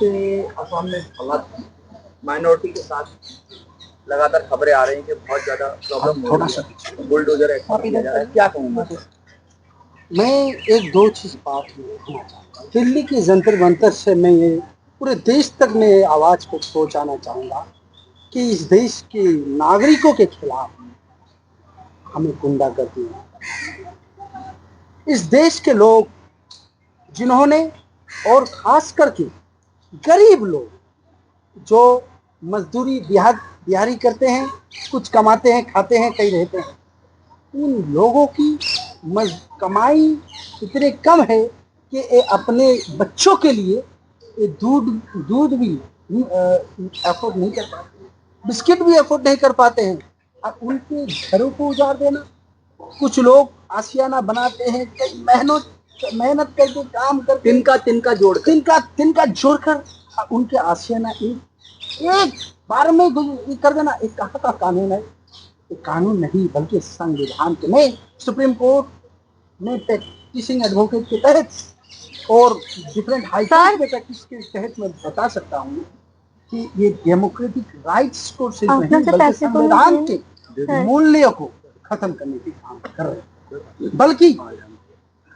से असम में हालात माइनॉरिटी के साथ लगातार खबरें आ रही हैं कि बहुत ज्यादा प्रॉब्लम हो रही है, बुलडोजर एक्शन किया जा रहा है, क्या कहूँगा? मैं एक दो चीज बात कहना चाहूँगा। दिल्ली की जंतर मंतर से मैं ये पूरे देश तक मैं ये आवाज को पहुंचाना चाहूँगा कि इस देश के नागरिकों के खिलाफ हमें गुंडागर्दी नहीं। इस देश के लोग जिन्होंने, और खास करके गरीब लोग जो मजदूरी दिहाड़ी करते हैं, कुछ कमाते हैं, खाते हैं, कहीं रहते हैं, उन लोगों की कमाई इतने कम है कि ये अपने बच्चों के लिए ये दूध भी अफोर्ड नहीं कर पाते, बिस्किट भी अफोर्ड नहीं कर पाते हैं। अब उनके घरों को उजाड़ देना, कुछ लोग आशियाना बनाते हैं, कई मेहनत करके काम करके तिनका जोड़कर उनके आशियाना एक बार में कर देना। एक कहाँ का कानून है? कानून नहीं बल्कि संविधान के में सुप्रीम कोर्ट में प्रैक्टिसिंग एडवोकेट के तहत और डिफरेंट हाई कोर्ट में प्रैक्टिस के तहत मैं बता सकता हूँ कि ये डेमोक्रेटिक राइट्स को सिर्फ नहीं बल्कि संविधान के मूल्यों को खत्म करने की काम कर रहे हैं। बल्कि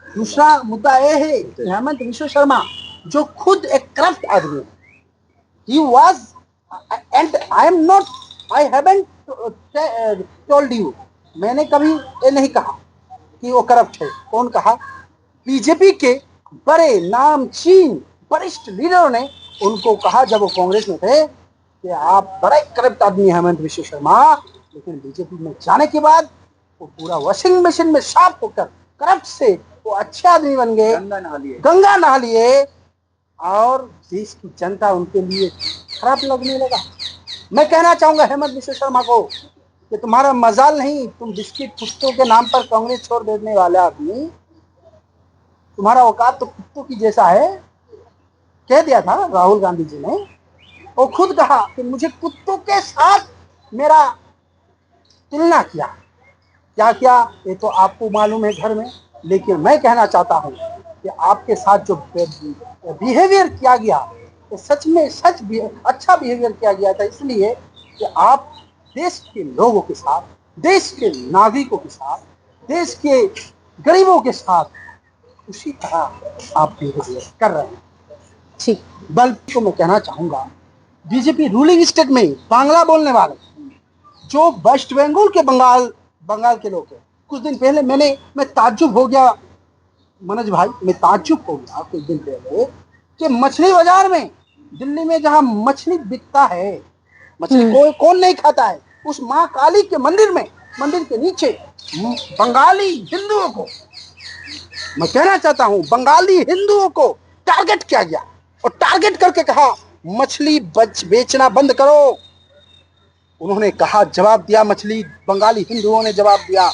दूसरा मुद्दा यह है कि हेमंत विश्व शर्मा जो खुद एक करप्ट आदमी है, he was and I haven't told you, मैंने कभी ये नहीं कहा कि वो करप्ट है। कौन कहा? बीजेपी के बड़े नामचीन वरिष्ठ लीडरों ने उनको कहा जब वो कांग्रेस में थे कि आप बड़ा करप्ट आदमी है हेमंत विश्व शर्मा, लेकिन बीजेपी में जाने के बाद वो पूरा वॉशिंग मशीन में साफ होकर करप्ट से वो अच्छे आदमी बन गए, गंगा नहा लिए और देश की जनता उनके लिए खराब लगने लगा। मैं कहना चाहूंगा हेमंत विश्व शर्मा को कि तुम्हारा मजाल नहीं, तुम बिस्किट कुत्तों के नाम पर कांग्रेस छोड़ देने वाले आदमी, तुम्हारा औकात तो कुत्तों की जैसा है। कह दिया था राहुल गांधी जी ने, वो खुद कहा कि मुझे कुत्तों के साथ मेरा तुलना किया। क्या क्या ये तो आपको मालूम है घर में, लेकिन मैं कहना चाहता हूँ कि आपके साथ जो बिहेवियर किया गया तो सच में अच्छा बिहेवियर किया गया था, इसलिए कि आप देश के लोगों के साथ, देश के नागरिकों के साथ, देश के गरीबों के साथ उसी तरह आप बिहेवियर कर रहे हैं। ठीक, बल्कि को मैं कहना चाहूंगा बीजेपी रूलिंग स्टेट में बांग्ला बोलने वाले जो वेस्ट बंगाल के बंगाल के लोग हैं, कुछ दिन पहले मैं ताज्जुब हो गया मनोज भाई, मैं ताज्जुब हो गया कुछ दिन पहले कि मछली बाजार में दिल्ली में जहां मछली बिकता है, मछली कौन नहीं खाता है, उस माँ काली के मंदिर के नीचे बंगाली हिंदुओं को, मैं कहना चाहता हूं बंगाली हिंदुओं को टारगेट किया गया और टारगेट करके कहा मछली बेचना बंद करो। उन्होंने कहा, जवाब दिया मछली बंगाली हिंदुओं ने जवाब दिया,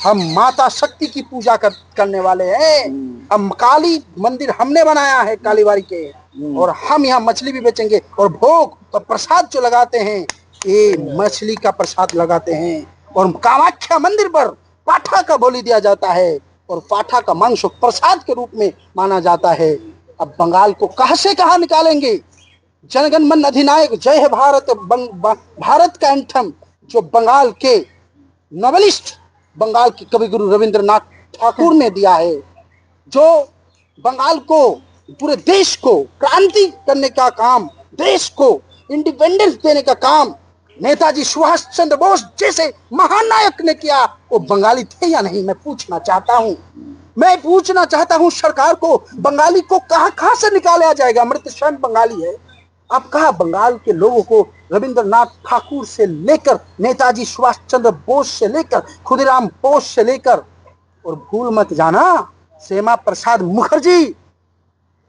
हम माता शक्ति की पूजा करने वाले हैं, हम काली मंदिर हमने बनाया है कालीबाड़ी के, और हम यहाँ मछली भी बेचेंगे और भोग और प्रसाद जो लगाते हैं ये मछली का प्रसाद लगाते हैं, और कामाख्या मंदिर पर पाठा का बलि दिया जाता है और पाठा का मांस प्रसाद के रूप में माना जाता है। अब बंगाल को कहां से कहां निकालेंगे? जनगण मन अधिनायक जय है भारत, भारत का एंथम जो बंगाल के नॉवेलिस्ट, बंगाल के कवि गुरु रविंद्रनाथ ठाकुर ने दिया है, जो बंगाल को, पूरे देश को क्रांति करने का काम, देश को इंडिपेंडेंस देने का काम नेताजी सुभाष चंद्र बोस जैसे महानायक ने किया, वो बंगाली थे या नहीं? मैं पूछना चाहता हूं सरकार को, बंगाली को कहां से निकाला जाएगा? अमृत स्वयं बंगाली है। अब कहा बंगाल के लोगों को रविंद्रनाथ ठाकुर से लेकर नेताजी सुभाष चंद्र बोस से लेकर खुदीराम बोस से लेकर, और भूल मत जाना श्यामा प्रसाद मुखर्जी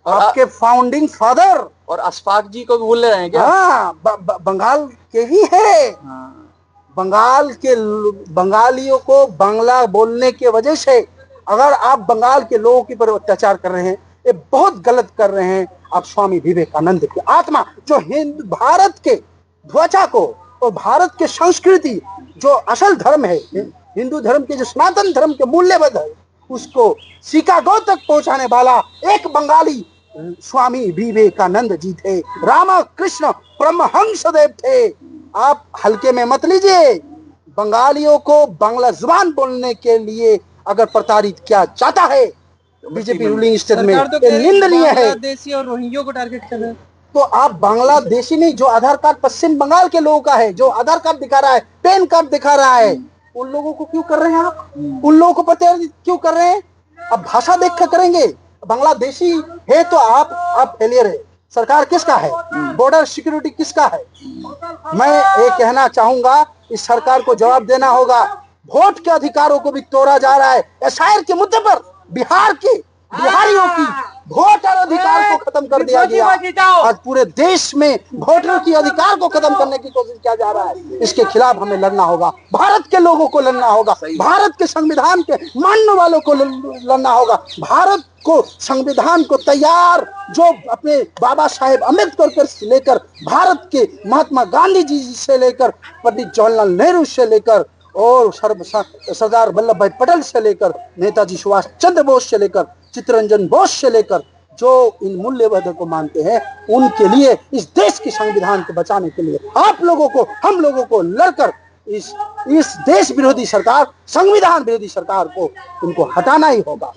आपके फाउंडिंग फादर, और अशफाक जी को भी भूल रहे हैं क्या? हाँ, बंगाल के ही है। बंगाल के बंगालियों को बांग्ला बोलने के वजह से अगर आप बंगाल के लोगों के ऊपर अत्याचार कर रहे हैं, ये बहुत गलत कर रहे हैं। आप स्वामी विवेकानंद की आत्मा जो भारत के ध्वजा को और भारत के संस्कृति जो असल धर्म है, हिंदू धर्म के जो सनातन धर्म के मूल्यबद्ध है, उसको शिकागो तक पहुंचाने वाला एक बंगाली स्वामी विवेकानंद जी थे, रामकृष्ण परमहंस देव थे। आप हल्के में मत लीजिए। बंगालियों को बांग्ला जुबान बोलने के लिए अगर प्रताड़ित किया जाता है, बीजेपी रूलिंग स्टेट में सरकार तो ये निंदनीय है। बांग्लादेशी और रोहिंग्यों को टारगेट कर रहे हैं। तो आप बांग्लादेशी नहीं, जो आधार कार्ड पश्चिम बंगाल के लोगों का है, जो आधार कार्ड दिखा रहा है, पैन कार्ड दिखा रहा है, उन लोगों को क्यों कर रहे हैं आप? उन लोगों को प्रताड़ित क्यों कर रहे हैं? अब भाषा देख कर करेंगे। बांग्लादेशी है तो आप फेलियर है। सरकार किसका है? बॉर्डर सिक्योरिटी किसका है? मैं ये कहना चाहूंगा, इस सरकार को जवाब देना होगा। वोट के अधिकारों को भी तोड़ा जा रहा है। एसआईआर के मुद्दे पर बिहारियों की वोटर अधिकार को खत्म कर दिया गया। आज पूरे देश में वोटर की अधिकार को खत्म करने की कोशिश किया जा रहा है। इसके खिलाफ हमें लड़ना होगा। भारत के लोगों को लड़ना होगा। भारत के संविधान के मानने वालों को लड़ना होगा। भारत को संविधान को तैयार, जो अपने बाबा साहेब अम्बेडकर से लेकर, भारत के महात्मा गांधी जी से लेकर, पंडित जवाहरलाल नेहरू से लेकर और सरदार वल्लभ भाई पटेल से लेकर, नेताजी सुभाष चंद्र बोस से लेकर, चित्तरंजन बोस से लेकर, जो इन मूल्यबोधों को मानते हैं, उनके लिए, इस देश के संविधान को बचाने के लिए आप लोगों को, हम लोगों को लड़कर इस देश विरोधी सरकार, संविधान विरोधी सरकार को इनको हटाना ही होगा।